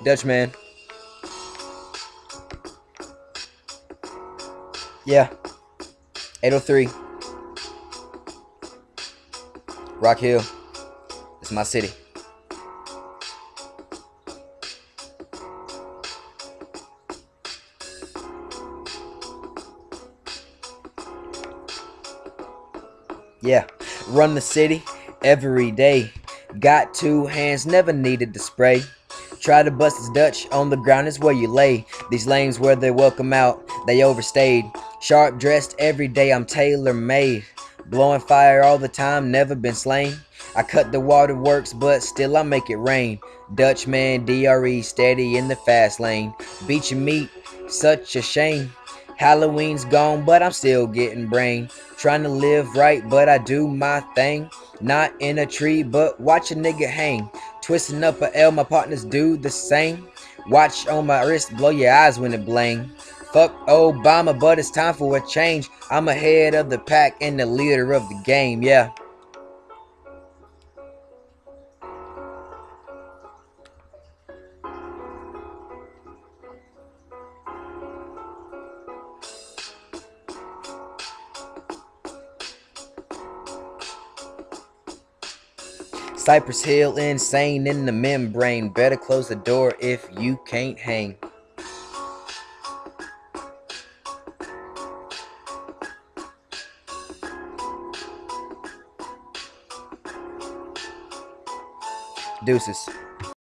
Dutchman. Yeah. 803. Rock Hill. It's my city. Yeah. Run the city every day. Got two hands, never needed to spray. Try to bust his Dutch, on the ground is where you lay. These lanes where they welcome out, they overstayed. Sharp dressed every day, I'm tailor made. Blowing fire all the time, never been slain. I cut the waterworks, but still I make it rain. Dutchman, DRE, steady in the fast lane. Beat your meat, such a shame. Halloween's gone, but I'm still getting brain. Trying to live right, but I do my thing. Not in a tree, but watch a nigga hang. Twisting up a L, my partners do the same. Watch on my wrist, blow your eyes when it bling. Fuck Obama, but it's time for a change. I'm ahead of the pack and the leader of the game, yeah. Cypress Hill, insane in the membrane. Better close the door if you can't hang. Deuces.